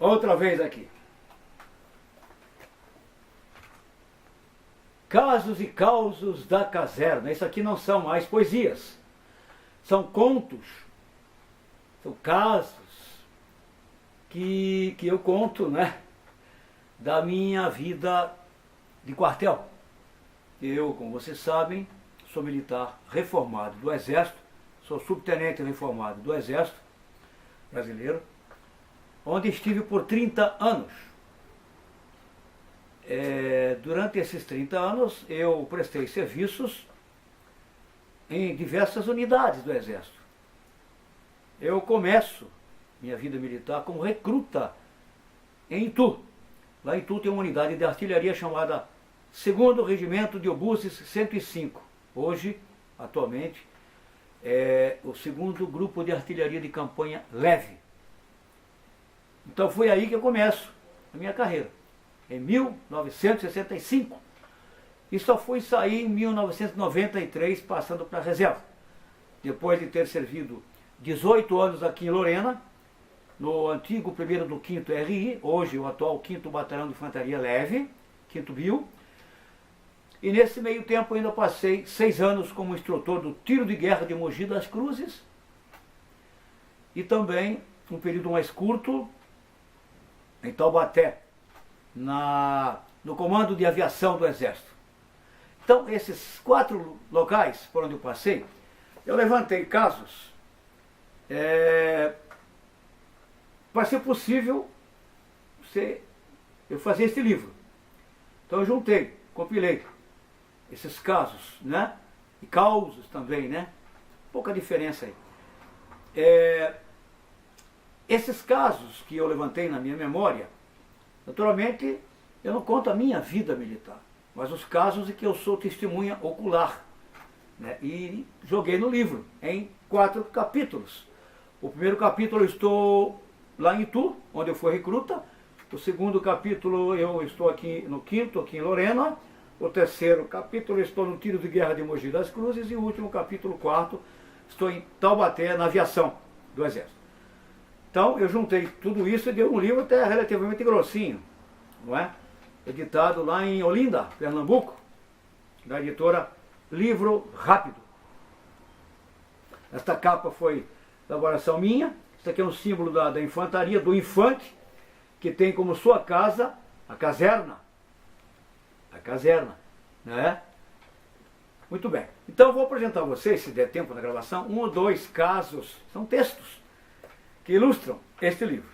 outra vez aqui. Casos e causos da caserna. Isso aqui não são mais poesias. São contos. São casos que eu conto, né, da minha vida de quartel. Eu, como vocês sabem, sou militar reformado do Exército, sou subtenente reformado do Exército brasileiro, onde estive por 30 anos. Durante esses 30 anos eu prestei serviços em diversas unidades do Exército. Eu começo minha vida militar como recruta em Itu. Lá em Itu tem uma unidade de artilharia chamada 2º Regimento de Obuses 105. Hoje, atualmente, é o 2º Grupo de Artilharia de Campanha Leve. Então foi aí que eu começo a minha carreira, em 1965. E só fui sair em 1993, passando para a reserva. Depois de ter servido 18 anos aqui em Lorena, no antigo 1º do 5º RI, hoje o atual 5º Batalhão de Infantaria Leve, 5º BIL. E nesse meio tempo ainda passei 6 anos como instrutor do Tiro de Guerra de Mogi das Cruzes. E também um período mais curto em Taubaté, no Comando de Aviação do Exército. Então, esses 4 locais por onde eu passei, eu levantei casos para ser possível eu fazer esse livro. Então eu juntei, compilei esses casos, né? E causos também, né? Pouca diferença aí. Esses casos que eu levantei na minha memória, naturalmente eu não conto a minha vida militar, mas os casos em que eu sou testemunha ocular, né? E joguei no livro em 4 capítulos. O primeiro capítulo eu estou lá em Itu, onde eu fui recruta. O segundo capítulo eu estou aqui no 5º, aqui em Lorena. O terceiro capítulo eu estou no Tiro de Guerra de Mogi das Cruzes. E o último capítulo, 4º, estou em Taubaté, na aviação do Exército. Então eu juntei tudo isso e deu um livro até relativamente grossinho, não é? Editado lá em Olinda, Pernambuco, da editora Livro Rápido. Esta capa foi elaboração minha. Isso aqui é um símbolo da infantaria, do infante, que tem como sua casa a caserna. A caserna, né? Muito bem. Então eu vou apresentar a vocês, se der tempo na gravação, 1 ou 2 casos, são textos, que ilustram este livro.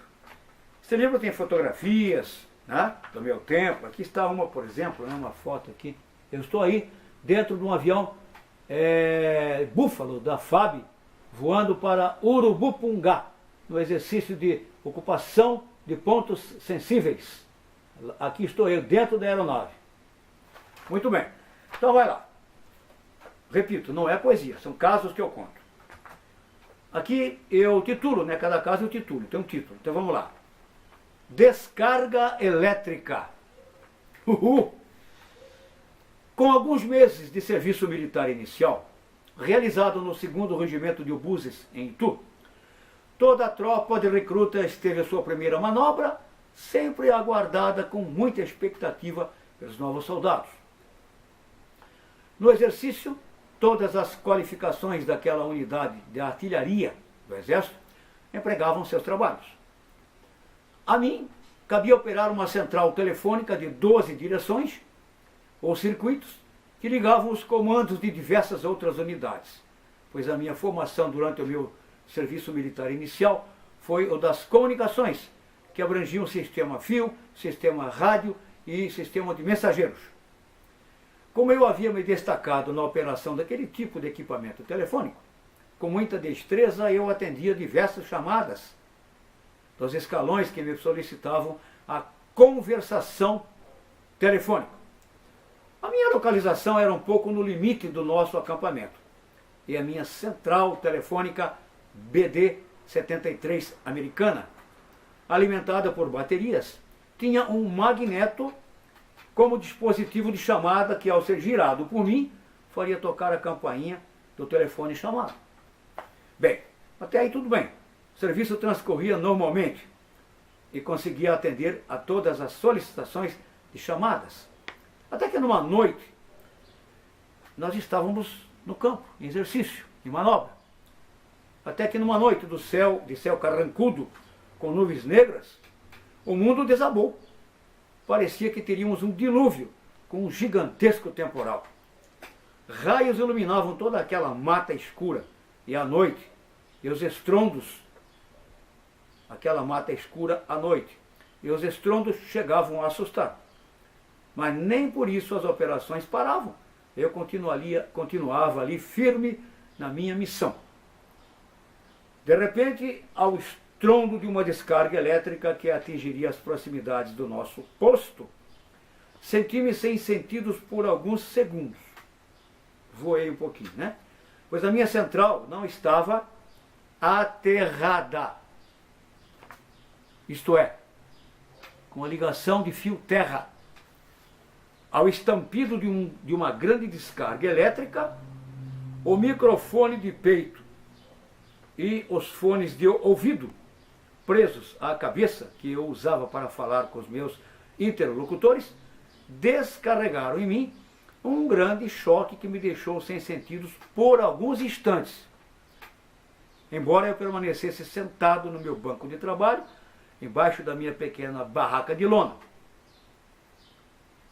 Este livro tem fotografias, né, do meu tempo. Aqui está uma, por exemplo, né, uma foto aqui. Eu estou aí dentro de um avião Búfalo da FAB, voando para Urubupungá, no exercício de ocupação de pontos sensíveis. Aqui estou eu, dentro da aeronave. Muito bem. Então vai lá. Repito, não é poesia, são casos que eu conto. Aqui eu titulo, né? Cada caso eu titulo, tem um título. Então vamos lá. Descarga elétrica. Uhul! Com alguns meses de serviço militar inicial, realizado no 2º Regimento de Obuses, em Itu, toda a tropa de recrutas teve a sua primeira manobra, sempre aguardada com muita expectativa pelos novos soldados. No exercício, todas as qualificações daquela unidade de artilharia do Exército empregavam seus trabalhos. A mim, cabia operar uma central telefônica de 12 direções, ou circuitos, que ligavam os comandos de diversas outras unidades, pois a minha formação durante o meu serviço militar inicial foi o das comunicações, que abrangiam sistema fio, sistema rádio e sistema de mensageiros. Como eu havia me destacado na operação daquele tipo de equipamento telefônico, com muita destreza eu atendia diversas chamadas dos escalões que me solicitavam a conversação telefônica. A minha localização era um pouco no limite do nosso acampamento, e a minha central telefônica BD-73 americana, alimentada por baterias, tinha um magneto como dispositivo de chamada que, ao ser girado por mim, faria tocar a campainha do telefone chamado. Bem, até aí tudo bem. O serviço transcorria normalmente. e conseguia atender a todas as solicitações de chamadas. Até que numa noite, nós estávamos no campo, em exercício, em manobra. Até que numa noite de céu carrancudo, com nuvens negras, o mundo desabou. Parecia que teríamos um dilúvio, com um gigantesco temporal. Raios iluminavam toda aquela mata escura, e à noite, e os estrondos, aquela mata escura à noite, e os estrondos chegavam a assustar. Mas nem por isso as operações paravam. Eu continuava ali firme na minha missão. De repente, ao estrondo de uma descarga elétrica que atingiria as proximidades do nosso posto, senti-me sem sentidos por alguns segundos. Voei um pouquinho, né? Pois a minha central não estava aterrada. Isto é, com a ligação de fio terra. Ao estampido de uma grande descarga elétrica, o microfone de peito e os fones de ouvido presos à cabeça, que eu usava para falar com os meus interlocutores, descarregaram em mim um grande choque que me deixou sem sentidos por alguns instantes. Embora eu permanecesse sentado no meu banco de trabalho, embaixo da minha pequena barraca de lona.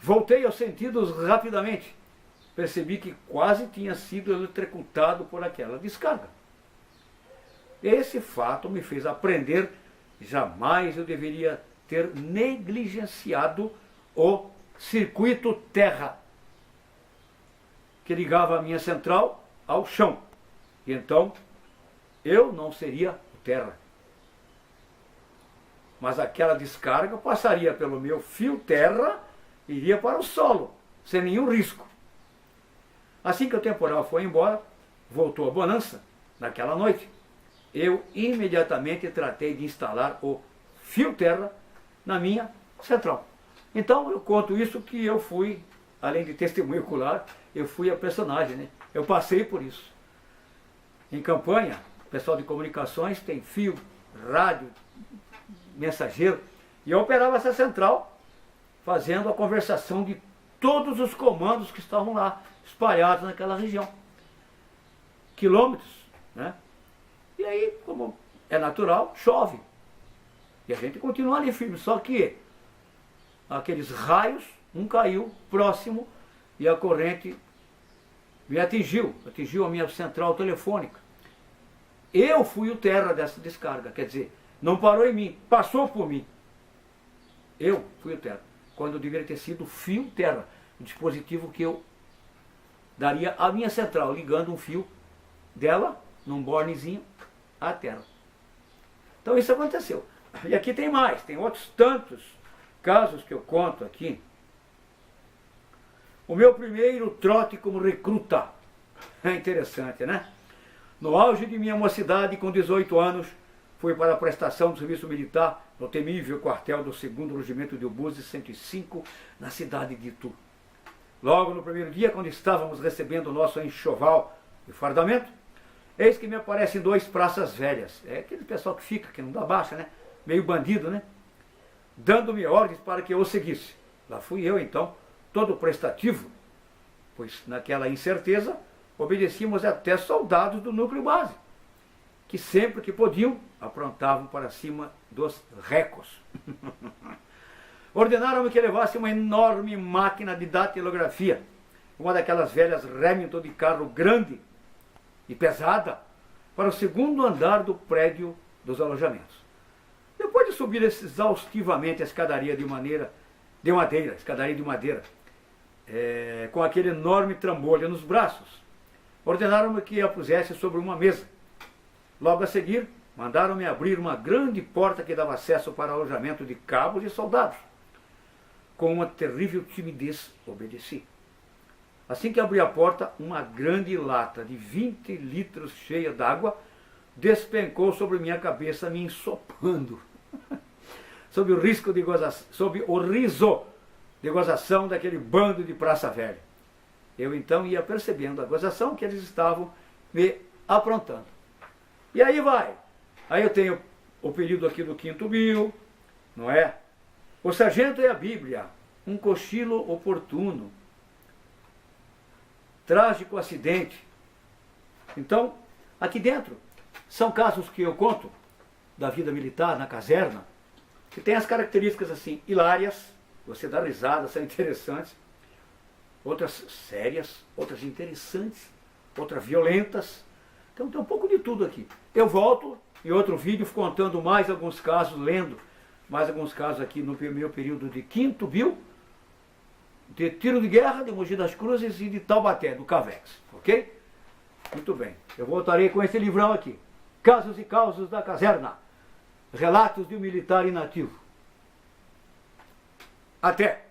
Voltei aos sentidos rapidamente. Percebi que quase tinha sido eletrocutado por aquela descarga. Esse fato me fez aprender que jamais eu deveria ter negligenciado o circuito terra, que ligava a minha central ao chão. E então, eu não seria o terra. Mas aquela descarga passaria pelo meu fio terra e iria para o solo, sem nenhum risco. Assim que o temporal foi embora, voltou a bonança, naquela noite, eu imediatamente tratei de instalar o fio terra na minha central. Então eu conto isso que eu fui, além de testemunho ocular, eu fui a personagem, né? Eu passei por isso. Em campanha, o pessoal de comunicações tem fio, rádio, mensageiro, e eu operava essa central fazendo a conversação de todos os comandos que estavam lá, espalhados naquela região. Quilômetros, né? E aí, como é natural, chove. E a gente continua ali firme, só que aqueles raios, um caiu próximo e a corrente me atingiu a minha central telefônica. Eu fui o terra dessa descarga, quer dizer, não parou em mim, passou por mim. Eu fui o terra, quando deveria ter sido o fio terra, o dispositivo que eu daria à minha central, ligando um fio dela, num bornezinho, à terra. Então isso aconteceu. E aqui tem mais, tem outros tantos casos que eu conto aqui. O meu primeiro trote como recruta. É interessante, né? No auge de minha mocidade, com 18 anos, fui para a prestação do serviço militar no temível quartel do 2º Regimento de Obuses 105, na cidade de Itu. Logo no primeiro dia, quando estávamos recebendo o nosso enxoval de fardamento, eis que me aparecem 2 praças velhas. É aquele pessoal que fica, que não dá baixa, né? Meio bandido, né? Dando-me ordens para que eu o seguisse. Lá fui eu, então, todo prestativo, pois naquela incerteza obedecíamos até soldados do núcleo base, que sempre que podiam aprontavam para cima dos recos. Ordenaram-me que levasse uma enorme máquina de datilografia, uma daquelas velhas Remington de carro grande e pesada, para o 2º andar do prédio dos alojamentos. Depois de subir exaustivamente a escadaria de madeira, com aquele enorme trambolho nos braços, ordenaram-me que a pusesse sobre uma mesa. Logo a seguir, mandaram-me abrir uma grande porta que dava acesso para o alojamento de cabos e soldados. Com uma terrível timidez, obedeci. Assim que abri a porta, uma grande lata de 20 litros cheia d'água despencou sobre minha cabeça, me ensopando. Sob o riso de gozação daquele bando de praça velha. Eu então ia percebendo a gozação que eles estavam me aprontando. E aí vai. Aí eu tenho o período aqui do 5º BIL, não é? O sargento é a Bíblia, um cochilo oportuno, trágico acidente. Então, aqui dentro, são casos que eu conto da vida militar na caserna, que tem as características assim, hilárias, você dá risada, são interessantes, outras sérias, outras interessantes, outras violentas. Então tem um pouco de tudo aqui. Eu volto em outro vídeo contando mais alguns casos, lendo mais alguns casos aqui no meu período de 5º BIL, de tiro de guerra, de Mogi das Cruzes e de Taubaté, do CAVEX, ok? Muito bem, eu voltarei com esse livrão aqui, Casos e Causos da Caserna, Relatos de um Militar Inativo. Até!